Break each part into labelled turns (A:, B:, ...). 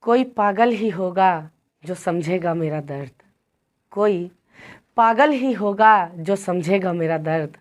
A: कोई पागल ही होगा जो समझेगा मेरा दर्द। कोई पागल ही होगा जो समझेगा मेरा दर्द।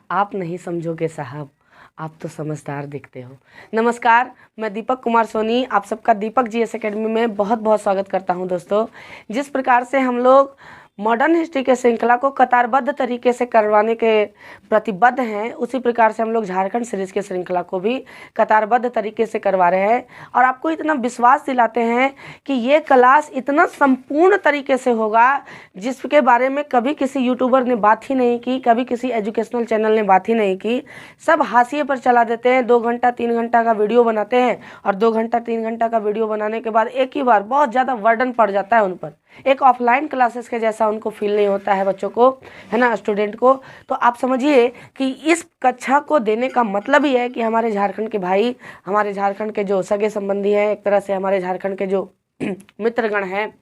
A: आप नहीं समझोगे साहब, आप तो समझदार दिखते हो। नमस्कार, मैं दीपक कुमार सोनी आप सबका दीपक जीएस एकेडमी में बहुत बहुत स्वागत करता हूं। दोस्तों, जिस प्रकार से हम लोग मॉडर्न हिस्ट्री के श्रृंखला को कतारबद्ध तरीके से करवाने के प्रतिबद्ध हैं, उसी प्रकार से हम लोग झारखंड सीरीज के श्रृंखला को भी कतारबद्ध तरीके से करवा रहे हैं और आपको इतना विश्वास दिलाते हैं कि ये क्लास इतना संपूर्ण तरीके से होगा जिसके बारे में कभी किसी यूट्यूबर ने बात ही नहीं की, कभी किसी एजुकेशनल चैनल ने बात ही नहीं की। सब हाशिए पर चला देते हैं, 2 घंटा 3 घंटा का वीडियो बनाते हैं और 2 घंटा 3 घंटा का वीडियो बनाने के बाद एक ही बार बहुत ज़्यादा बर्डन पड़ जाता है उन पर। एक ऑफलाइन क्लासेस के जैसा उनको फील नहीं होता है बच्चों को, है ना, स्टूडेंट को। तो आप समझिए कि इस कक्षा को देने का मतलब ही है कि हमारे झारखंड के भाई, हमारे झारखंड के जो सगे संबंधी हैं, एक तरह से हमारे झारखंड के जो मित्रगण हैं,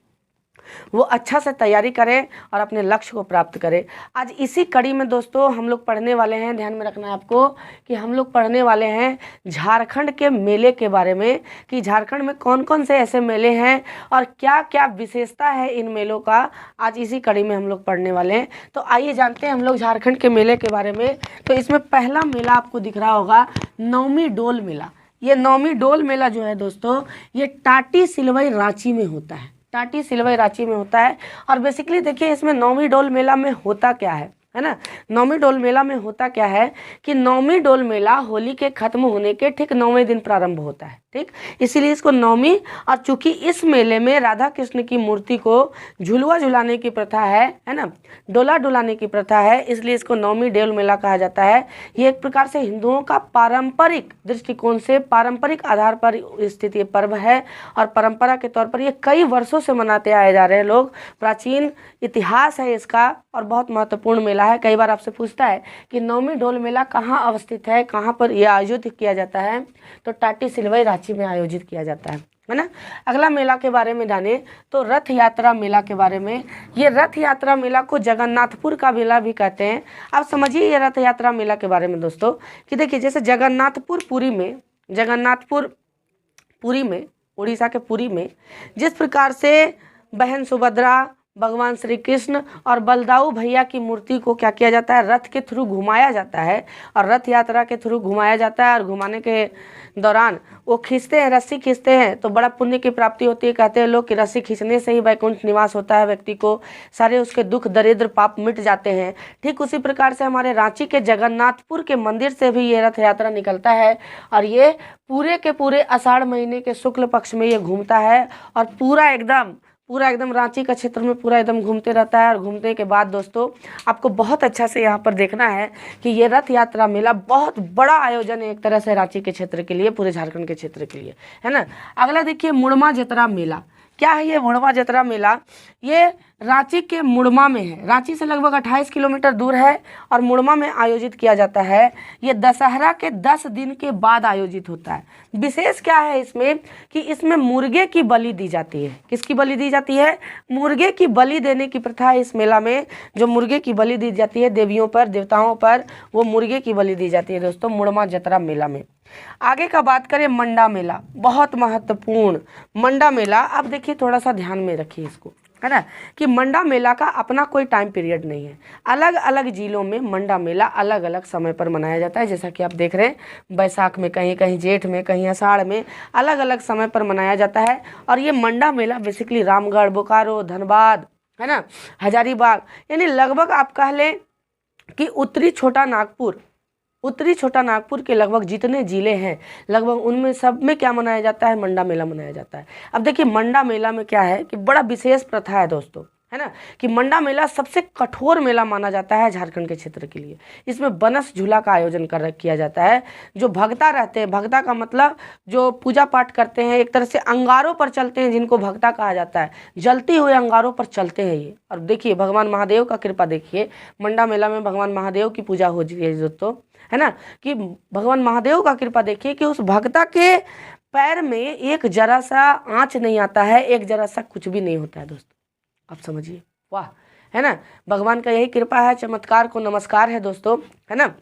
A: वो अच्छा से तैयारी करें और अपने लक्ष्य को प्राप्त करें। आज इसी कड़ी में दोस्तों हम लोग पढ़ने वाले हैं, ध्यान में रखना है आपको कि हम लोग पढ़ने वाले हैं झारखंड के मेले के बारे में, कि झारखंड में कौन कौन से ऐसे मेले हैं और क्या क्या विशेषता है इन मेलों का। आज इसी कड़ी में हम लोग पढ़ने वाले हैं। तो आइए जानते हैं हम लोग झारखंड के मेले के बारे में। तो इसमें पहला मेला आपको दिख रहा होगा, नवमी डोल मेला। ये नवमी डोल मेला जो है दोस्तों, ये टाटी सिलवई रांची में होता है। टाटी सिलवई रांची में होता है। और बेसिकली देखिए इसमें नवमी डोल मेला में होता क्या है ना। नवमी डोल मेला में होता क्या है कि नवमी डोल मेला होली के खत्म होने के ठीक 9वें दिन प्रारंभ होता है, ठीक, इसीलिए इसको नवमी। और चूंकि इस मेले में राधा कृष्ण की मूर्ति को झुलुआ झुलाने की प्रथा है ना, डोला डुलाने की प्रथा है, इसलिए इसको नवमी डोल मेला कहा जाता है। ये एक प्रकार से हिंदुओं का पारंपरिक दृष्टिकोण से, पारंपरिक आधार पर स्थित ये पर्व है और परंपरा के तौर पर ये कई वर्षों से मनाते आए जा रहे हैं लोग। प्राचीन इतिहास है इसका और बहुत महत्वपूर्ण मेला है। कई बार आपसे पूछता है कि नवमी डोल मेला कहाँ अवस्थित है, कहाँ पर यह आयोजित किया जाता है, तो टाटी सिलवई रांची में आयोजित किया जाता है ना। अगला मेला के बारे में जाने तो रथ यात्रा मेला के बारे में। ये रथ यात्रा मेला को जगन्नाथपुर का मेला भी कहते हैं। आप समझिए ये रथ यात्रा मेला के बारे में दोस्तों कि देखिए जैसे जगन्नाथपुर पुरी में उड़ीसा के पुरी में जिस प्रकार से बहन सुभद्रा, भगवान श्री कृष्ण और बलदाऊ भैया की मूर्ति को क्या किया जाता है, रथ के थ्रू घुमाया जाता है और रथ यात्रा के थ्रू घुमाया जाता है। और घुमाने के दौरान वो खींचते हैं, रस्सी खींचते हैं तो बड़ा पुण्य की प्राप्ति होती है। कहते हैं लोग कि रस्सी खींचने से ही वैकुंठ निवास होता है, व्यक्ति को सारे उसके दुख दरिद्र पाप मिट जाते हैं। ठीक उसी प्रकार से हमारे रांची के जगन्नाथपुर के मंदिर से भी ये रथ यात्रा निकलता है और ये पूरे के पूरे आषाढ़ महीने के शुक्ल पक्ष में ये घूमता है और पूरा एकदम रांची का क्षेत्र में पूरा एकदम घूमते रहता है। और घूमने के बाद दोस्तों आपको बहुत अच्छा से यहाँ पर देखना है कि ये रथ यात्रा मेला बहुत बड़ा आयोजन है एक तरह से रांची के क्षेत्र के लिए, पूरे झारखंड के क्षेत्र के लिए, है ना। अगला देखिए मुड़मा जतरा मेला। क्या है ये मुड़मा जतरा मेला? ये रांची के मुड़मा में है। रांची से लगभग 28 किलोमीटर दूर है और मुड़मा में आयोजित किया जाता है। ये दशहरा के 10 दिन के बाद आयोजित होता है। विशेष क्या है इसमें कि इसमें मुर्गे की बलि दी जाती है। किसकी बलि दी जाती है? मुर्गे की बलि देने की प्रथा है इस मेला में। जो मुर्गे की बलि दी जाती है देवियों पर, देवताओं पर, वो मुर्गे की बलि दी जाती है दोस्तों मुड़मा जतरा मेला में। आगे का बात करें मंडा मेला, बहुत महत्वपूर्ण मंडा मेला। अब देखिए थोड़ा सा ध्यान में रखिए इसको, है ना, कि मंडा मेला का अपना कोई टाइम पीरियड नहीं है। अलग अलग जिलों में मंडा मेला अलग अलग समय पर मनाया जाता है। जैसा कि आप देख रहे हैं, बैसाख में कहीं, कहीं जेठ में, कहीं आषाढ़ में, अलग अलग समय पर मनाया जाता है। और ये मंडा मेला बेसिकली रामगढ़, बोकारो, धनबाद, है ना, हजारीबाग, यानी लगभग आप कह लें कि उत्तरी छोटा नागपुर के लगभग जितने जिले हैं लगभग उनमें सब में क्या मनाया जाता है, मंडा मेला मनाया जाता है। अब देखिए मंडा मेला में क्या है कि बड़ा विशेष प्रथा है दोस्तों, है ना, कि मंडा मेला सबसे कठोर मेला माना जाता है झारखंड के क्षेत्र के लिए। इसमें बनस झूला का आयोजन किया जाता है। जो भगता रहते हैं, भगता का मतलब जो पूजा पाठ करते हैं, एक तरह से अंगारों पर चलते हैं, जिनको भगता कहा जाता है, जलते हुए अंगारों पर चलते हैं ये। और देखिए भगवान महादेव का कृपा देखिए, मंडा मेला में भगवान महादेव की पूजा हो रही है दोस्तों, है ना, कि भगवान महादेव का कृपा देखिए कि उस भगता के पैर में एक जरा सा आँच नहीं आता है, एक जरा सा कुछ भी नहीं होता है दोस्तों। आप समझिए, वाह, है ना, भगवान का यही कृपा है, चमत्कार को नमस्कार है दोस्तों, है ना।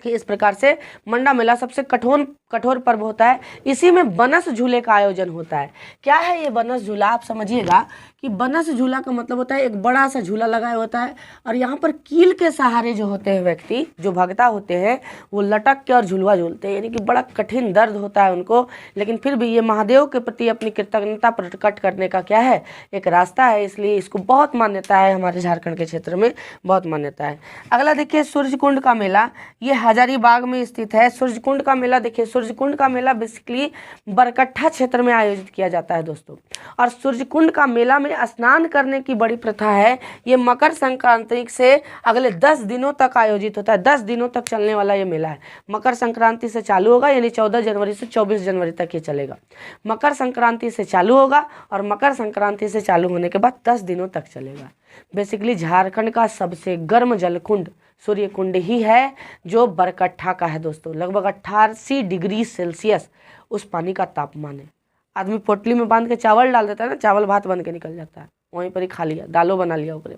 A: कि इस प्रकार से मंडा मेला सबसे कठोर पर्व होता है। इसी में बनस झूले का आयोजन होता है। क्या है ये बनस झूला, आप समझिएगा कि बनस झूला का मतलब होता है एक बड़ा सा झूला लगाया होता है और यहाँ पर कील के सहारे जो होते हैं व्यक्ति, जो भगता होते हैं, वो लटक के और झुलवा झूलते हैं, यानी कि बड़ा कठिन दर्द होता है उनको, लेकिन फिर भी ये महादेव के प्रति अपनी कृतज्ञता प्रकट करने का क्या है, एक रास्ता है, इसलिए इसको बहुत मान्यता है, हमारे झारखंड के क्षेत्र में बहुत मान्यता है। अगला देखिए सूर्यकुंड का मेला, ये हजारीबाग में स्थित है। सूर्यकुंड का मेला देखिए, सूर्यकुंड का मेला बेसिकली बरकट्ठा क्षेत्र में आयोजित किया जाता है दोस्तों। और सूर्यकुंड का मेला में स्नान करने की बड़ी प्रथा है। ये मकर संक्रांति से अगले 10 दिनों तक आयोजित होता है। 10 दिनों तक चलने वाला ये मेला है। मकर संक्रांति से चालू होगा, यानी 14 जनवरी से 24 जनवरी तक ये चलेगा। मकर संक्रांति से चालू होगा और मकर संक्रांति से चालू होने के बाद 10 दिनों तक चलेगा। बेसिकली झारखंड का सबसे गर्म जलकुंड सूर्यकुंड ही है, जो बरकट्ठा का है दोस्तों। लगभग 88 डिग्री सेल्सियस उस पानी का तापमान है। आदमी पोटली में बांध के चावल डाल देता है ना, चावल भात बन के निकल जाता है, वहीं पर ही खा लिया, दालों बना लिया ऊपर में।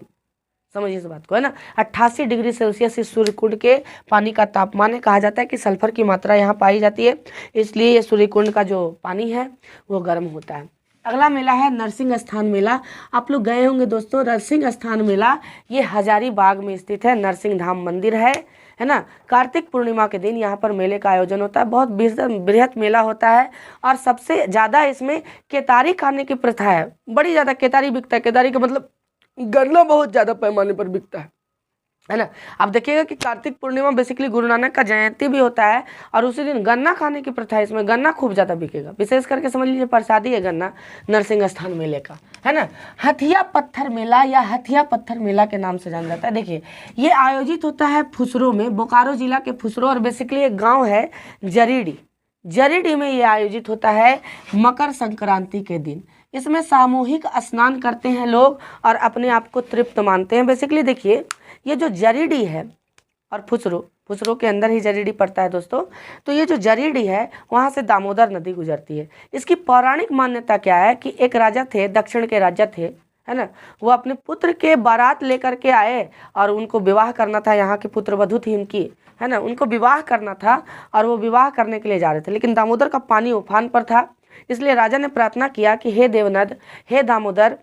A: समझिए इस बात को, है ना। 88 डिग्री सेल्सियस इस सूर्यकुंड के पानी का तापमान है। कहा जाता है कि सल्फर की मात्रा यहाँ पाई जाती है, इसलिए ये सूर्यकुंड का जो पानी है वो गर्म होता है। अगला मेला है नरसिंह स्थान मेला। आप लोग गए होंगे दोस्तों, नरसिंह स्थान मेला ये हजारीबाग में स्थित है। नरसिंह धाम मंदिर है ना। कार्तिक पूर्णिमा के दिन यहाँ पर मेले का आयोजन होता है। बहुत बृहत मेला होता है और सबसे ज़्यादा इसमें केतारी खाने की प्रथा है। बड़ी ज़्यादा केतारी बिकता है। केतारी का मतलब गन्ना बहुत ज़्यादा पैमाने पर बिकता है ना। आप देखिएगा कि कार्तिक पूर्णिमा बेसिकली गुरु नानक का जयंती भी होता है और उसी दिन गन्ना खाने की प्रथा है। इसमें गन्ना खूब ज़्यादा बिकेगा, विशेष करके समझ लीजिए प्रसादी है गन्ना नरसिंह स्थान मेले का, है ना। हथिया पत्थर मेला या हथिया पत्थर मेला के नाम से जाना जाता है। देखिए ये आयोजित होता है फुसरो में, बोकारो जिला के फुसरो, और बेसिकली एक गाँव है जरीडी में ये आयोजित होता है मकर संक्रांति के दिन। इसमें सामूहिक स्नान करते हैं लोग और अपने आप को तृप्त मानते हैं। बेसिकली देखिए ये जो जरीडी है और फुसरो के अंदर ही जरीडी पड़ता है दोस्तों। तो ये जो जरीडी है वहाँ से दामोदर नदी गुजरती है। इसकी पौराणिक मान्यता क्या है कि एक राजा थे, दक्षिण के राजा थे, है ना। वो अपने पुत्र के बारात लेकर के आए और उनको विवाह करना था। यहाँ की पुत्र वधू थी उनकी, है ना, उनको विवाह करना था और वो विवाह करने के लिए जा रहे थे, लेकिन दामोदर का पानी उफान पर था। इसलिए राजा ने प्रार्थना किया कि हे देवनद, हे दामोदर,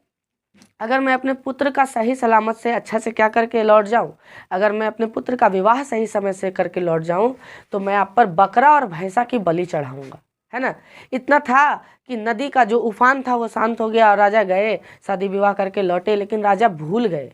A: अगर मैं अपने पुत्र का सही सलामत से अच्छा से क्या करके लौट जाऊं, अगर मैं अपने पुत्र का विवाह सही समय से करके लौट जाऊं, तो मैं आप पर बकरा और भैंसा की बलि चढ़ाऊंगा, है ना। इतना था कि नदी का जो उफान था वो शांत हो गया और राजा गए, शादी विवाह करके लौटे। लेकिन राजा भूल गए,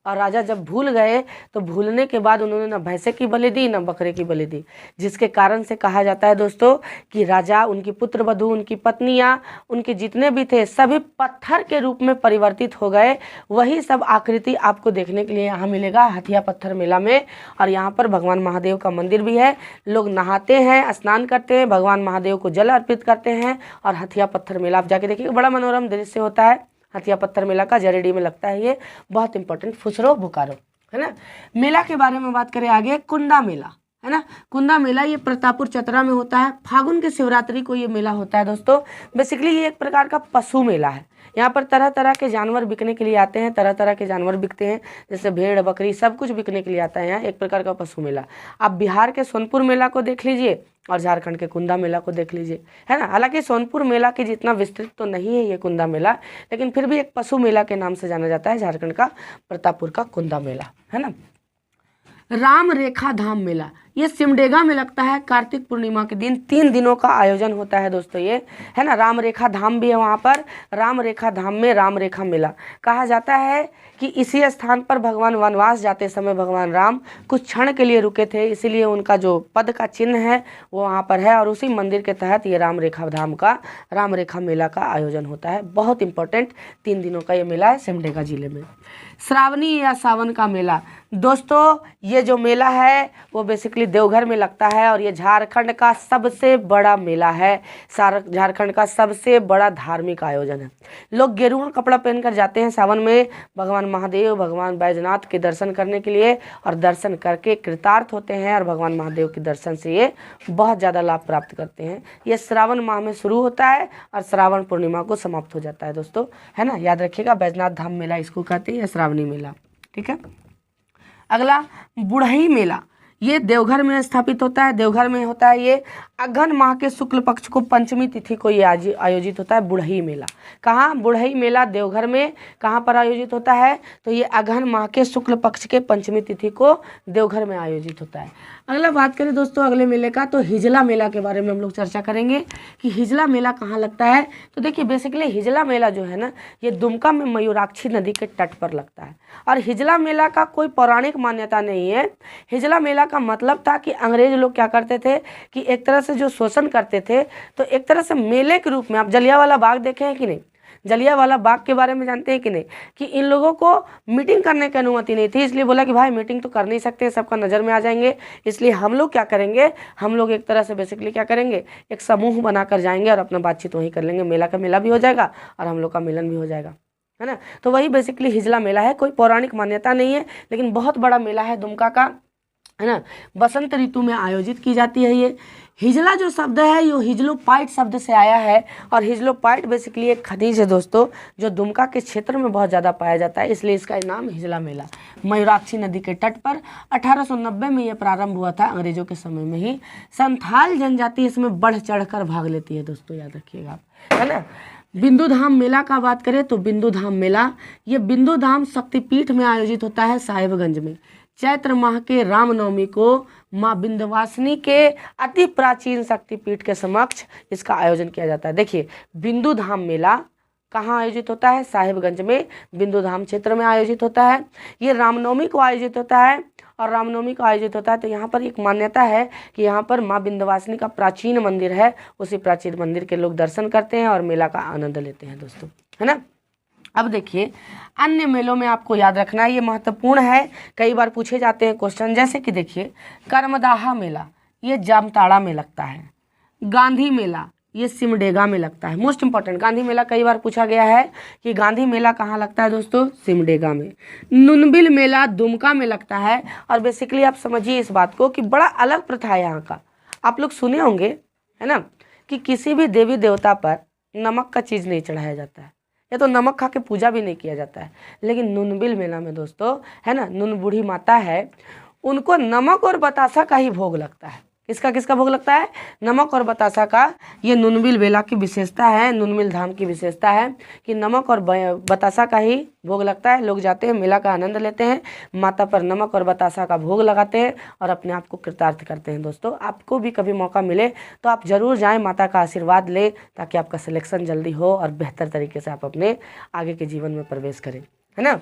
A: और राजा जब भूल गए तो भूलने के बाद उन्होंने न भैंसे की बलि दी न बकरे की बलि दी, जिसके कारण से कहा जाता है दोस्तों कि राजा, उनकी पुत्र वधू, उनकी पत्नियां, उनके जितने भी थे सभी पत्थर के रूप में परिवर्तित हो गए। वही सब आकृति आपको देखने के लिए यहाँ मिलेगा हथिया पत्थर मेला में। और यहाँ पर भगवान महादेव का मंदिर भी है। लोग नहाते हैं, स्नान करते हैं, भगवान महादेव को जल अर्पित करते हैं और हथिया पत्थर मेला आप जाके देखिए, बड़ा मनोरम दृश्य होता है। हथिया पत्थर मेला का जरीडी में लगता है, ये बहुत इंपॉर्टेंट, फुसरो बोकारो, है ना। मेला के बारे में बात करें आगे, कुंडा मेला, है ना। कुंडा मेला ये प्रतापपुर चतरा में होता है। फागुन के शिवरात्रि को ये मेला होता है दोस्तों। बेसिकली ये एक प्रकार का पशु मेला है। यहाँ पर तरह तरह के जानवर बिकने के लिए आते हैं, तरह तरह के जानवर बिकते हैं, जैसे भेड़ बकरी सब कुछ बिकने के लिए आता है यहाँ। एक प्रकार का पशु मेला। आप बिहार के सोनपुर मेला को देख लीजिए और झारखंड के कुंदा मेला को देख लीजिए, है ना। हालांकि सोनपुर मेला के जितना विस्तृत तो नहीं है ये कुंदा मेला, लेकिन फिर भी एक पशु मेला के नाम से जाना जाता है झारखंड का प्रतापपुर का कुंदा मेला, है ना। राम रेखा धाम मेला ये सिमडेगा में लगता है। कार्तिक पूर्णिमा के दिन 3 दिनों का आयोजन होता है दोस्तों ये, है ना। राम रेखा धाम भी है वहाँ पर। राम रेखा धाम में राम रेखा मेला। कहा जाता है कि इसी स्थान पर भगवान वनवास जाते समय भगवान राम कुछ क्षण के लिए रुके थे, इसीलिए उनका जो पद का चिन्ह है वो वहाँ पर है। और उसी मंदिर के तहत ये राम रेखा धाम का राम रेखा मेला का आयोजन होता है। बहुत इंपॉर्टेंट 3 दिनों का ये मेला है सिमडेगा जिले में। श्रावणी या सावन का मेला दोस्तों, ये जो मेला है वो बेसिकली देवघर में लगता है और ये झारखंड का सबसे बड़ा मेला है। झारखंड का सबसे बड़ा धार्मिक आयोजन है। लोग गेरुआ कपड़ा पहनकर जाते हैं सावन में भगवान महादेव, भगवान बैजनाथ के दर्शन करने के लिए, और दर्शन करके कृतार्थ होते हैं और भगवान महादेव के दर्शन से ये बहुत ज़्यादा लाभ प्राप्त करते हैं। ये श्रावण माह में शुरू होता है और श्रावण पूर्णिमा को समाप्त हो जाता है दोस्तों, है ना। याद रखिएगा, बैजनाथ धाम मेला इसको कहते हैं, श्रावणी मेला, ठीक है। अगला बुढ़ई मेला, ये देवघर में स्थापित होता है, देवघर में होता है ये। अघन माह के शुक्ल पक्ष को पंचमी तिथि को ये आयोजित होता है बुढ़ई मेला। कहाँ? बुढ़ई मेला देवघर में। कहाँ पर आयोजित होता है? तो ये अघन माह के शुक्ल पक्ष के पंचमी तिथि को देवघर में आयोजित होता है। अगला बात करें दोस्तों अगले मेले का, तो हिजला मेला के बारे में हम लोग चर्चा करेंगे कि हिजला मेला कहाँ लगता है। तो देखिए बेसिकली हिजला मेला जो है ना, ये दुमका में मयूराक्षी नदी के तट पर लगता है। और हिजला मेला का कोई पौराणिक मान्यता नहीं है। हिजला मेला का मतलब था कि अंग्रेज लोग क्या करते थे कि एक तरह से जो शोषण करते थे, तो एक तरह से मेले के रूप में, आप जलियांवाला बाग देखे हैं कि नहीं? जलियांवाला बाग के बारे में जानते हैं कि नहीं? कि इन लोगों को मीटिंग करने की अनुमति नहीं थी, इसलिए बोला कि भाई मीटिंग तो कर नहीं सकते, सबका नज़र में आ जाएंगे, इसलिए हम लोग क्या करेंगे, हम लोग एक तरह से बेसिकली क्या करेंगे, एक समूह बनाकर जाएंगे और अपना बातचीत वहीं कर लेंगे। मेला का मेला भी हो जाएगा और हम लोग का मिलन भी हो जाएगा, है ना। तो वही बेसिकली हिजला मेला है। कोई पौराणिक मान्यता नहीं है, लेकिन बहुत बड़ा मेला है दुमका का, है ना। बसंत ऋतु में आयोजित की जाती है ये। हिजला जो शब्द है ये हिजलोपाइट शब्द से आया है, और हिजलोपाइट बेसिकली एक खनिज है दोस्तों, जो दुमका के क्षेत्र में बहुत ज़्यादा पाया जाता है, इसलिए इसका नाम हिजला मेला। मयूराक्षी नदी के तट पर 1890 में ये प्रारंभ हुआ था, अंग्रेजों के समय में ही। संथाल जनजाति इसमें बढ़ चढ़कर भाग लेती है दोस्तों, याद रखिएगा, है ना। बिंदु धाम मेला का बात करें तो बिंदु धाम मेला ये बिंदु धाम शक्तिपीठ में आयोजित होता है साहिबगंज में। चैत्र माह के रामनवमी को माँ विंध्यवासिनी के अति प्राचीन शक्तिपीठ के समक्ष इसका आयोजन किया जाता है। देखिए बिंदु धाम मेला कहाँ आयोजित होता है? साहिबगंज में बिंदु धाम क्षेत्र में आयोजित होता है। ये रामनवमी को आयोजित होता है, और रामनवमी को आयोजित होता है तो यहाँ पर एक मान्यता है कि यहाँ पर माँ विंध्यवासिनी का प्राचीन मंदिर है, उसी प्राचीन मंदिर के लोग दर्शन करते हैं और मेला का आनंद लेते हैं दोस्तों, है ना। अब देखिए अन्य मेलों में आपको याद रखना है, ये महत्वपूर्ण है, कई बार पूछे जाते हैं क्वेश्चन। जैसे कि देखिए कर्मदाहा मेला ये जामताड़ा में लगता है। गांधी मेला ये सिमडेगा में लगता है। मोस्ट इंपॉर्टेंट, गांधी मेला कई बार पूछा गया है कि गांधी मेला कहाँ लगता है दोस्तों? सिमडेगा में। नुनबिल मेला दुमका में लगता है। और बेसिकली आप समझिए इस बात को कि बड़ा अलग प्रथा है यहाँ का। आप लोग सुने होंगे, है ना, कि किसी भी देवी देवता पर नमक का चीज़ नहीं चढ़ाया जाता है, या तो नमक खा के पूजा भी नहीं किया जाता है। लेकिन नुनबिल मेला में दोस्तों, है ना, नुन बूढ़ी माता है, उनको नमक और बतासा का ही भोग लगता है। किसका किसका भोग लगता है? नमक और बतासा का। ये नुनबिल मेला की विशेषता है, नुनबिल धाम की विशेषता है कि नमक और बतासा का ही भोग लगता है। लोग जाते हैं, मेला का आनंद लेते हैं, माता पर नमक और बतासा का भोग लगाते हैं और अपने आप को कृतार्थ करते हैं। दोस्तों आपको भी कभी मौका मिले तो आप जरूर जाएं, माता का आशीर्वाद ले, ताकि आपका सिलेक्शन जल्दी हो और बेहतर तरीके से आप अपने आगे के जीवन में प्रवेश करें, है ना।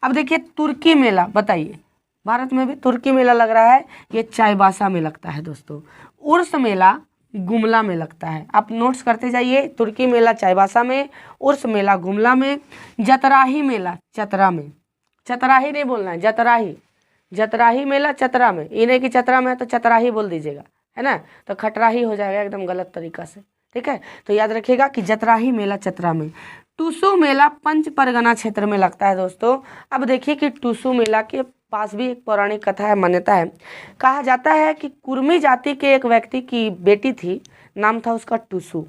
A: अब देखिए तुर्की मेला, बताइए भारत में भी तुर्की मेला लग रहा है, ये चाईबासा में लगता है दोस्तों। उर्स मेला गुमला में लगता है, आप नोट्स करते जाइए। तुर्की मेला चाईबासा में, उर्स मेला गुमला में, जतराही मेला चतरा में। चतराही नहीं बोलना है, जतराही। जतराही मेला चतरा में, ये नहीं कि चतरा में है तो चतराही बोल दीजिएगा, है ना, तो खटराही हो जाएगा एकदम गलत तरीका से, ठीक है। तो याद रखिएगा कि जतराही मेला चतरा में। टूसू मेला पंच परगना क्षेत्र में लगता है दोस्तों। अब देखिए कि टूसू मेला के पास भी एक पौराणिक कथा है, मान्यता है। कहा जाता है कि कुर्मी जाति के एक व्यक्ति की बेटी थी, नाम था उसका टूसू,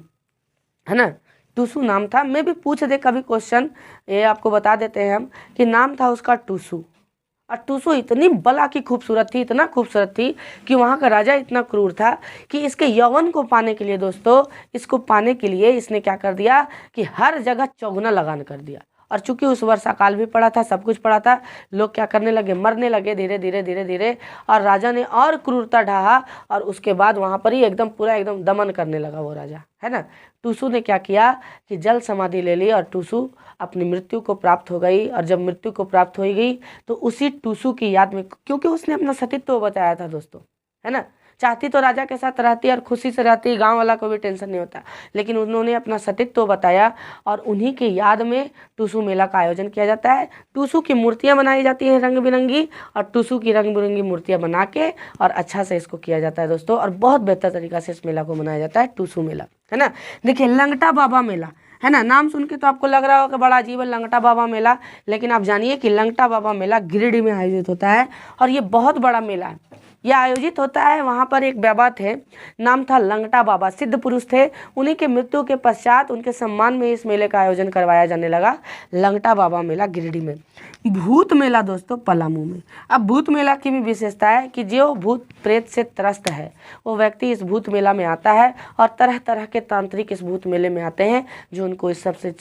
A: है ना, टूसू नाम था। मैं भी पूछ दे कभी क्वेश्चन, ये आपको बता देते हैं हम कि नाम था उसका टूसू। और टूसू इतनी बला की खूबसूरत थी, इतना खूबसूरत थी कि वहाँ का राजा इतना क्रूर था कि इसके यौवन को पाने के लिए दोस्तों, इसको पाने के लिए इसने क्या कर दिया कि हर जगह चौगुना लगान कर दिया। और चूंकि उस वर्ष अकाल भी पड़ा था, सब कुछ पड़ा था, लोग क्या करने लगे, मरने लगे धीरे धीरे धीरे धीरे। और राजा ने और क्रूरता ढाहा और उसके बाद वहाँ पर ही एकदम पूरा एकदम दमन करने लगा वो राजा, है ना। टूसू ने क्या किया कि जल समाधि ले ली और टूसू अपनी मृत्यु को प्राप्त हो गई। और जब मृत्यु को प्राप्त हो गई तो उसी टूसू की याद में, क्योंकि उसने अपना सतीत्व बताया था दोस्तों, है ना, चाहती तो राजा के साथ रहती और खुशी से रहती, गांव वाला को भी टेंशन नहीं होता, लेकिन उन्होंने अपना सतीत्व बताया और उन्हीं की याद में टूसू मेला का आयोजन किया जाता है। टूसू की मूर्तियां बनाई जाती हैं रंग बिरंगी, और टूसू की रंग बिरंगी मूर्तियां बना के और अच्छा से इसको किया जाता है दोस्तों, और बहुत बेहतर तरीका से इस मेला को मनाया जाता है, टूसू मेला, है ना। देखिए लंगटा बाबा मेला, है ना, नाम सुन के तो आपको लग रहा होगा बड़ा अजीब है लंगटा बाबा मेला, लेकिन आप जानिए कि लंगटा बाबा मेला गिरिडीह में आयोजित होता है और ये बहुत बड़ा मेला है। यह आयोजित होता है। वहाँ पर एक बाबा थे, नाम था लंगटा बाबा, सिद्ध पुरुष थे। उन्हीं के मृत्यु के पश्चात उनके सम्मान में इस मेले का आयोजन करवाया जाने लगा, लंगटा बाबा मेला गिरिडीह में। भूत मेला दोस्तों पलामू में। अब भूत मेला की भी विशेषता है कि जो भूत प्रेत से त्रस्त है वो व्यक्ति इस भूत मेला में आता है और तरह तरह के तांत्रिक इस भूत मेले में आते हैं जो उनको इस सब से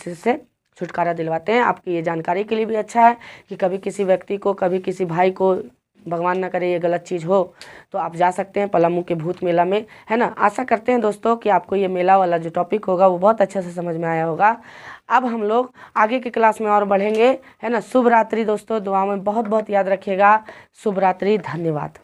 A: छुटकारा दिलवाते हैं। आपकी ये जानकारी के लिए भी अच्छा है कि कभी किसी व्यक्ति को, कभी किसी भाई को, भगवान ना करे ये गलत चीज़ हो, तो आप जा सकते हैं पलामू के भूत मेला में, है ना। आशा करते हैं दोस्तों कि आपको ये मेला वाला जो टॉपिक होगा वो बहुत अच्छे से समझ में आया होगा। अब हम लोग आगे की क्लास में और बढ़ेंगे, है ना। शुभ रात्रि दोस्तों, दुआ में बहुत बहुत याद रखिएगा। शुभ रात्रि, धन्यवाद।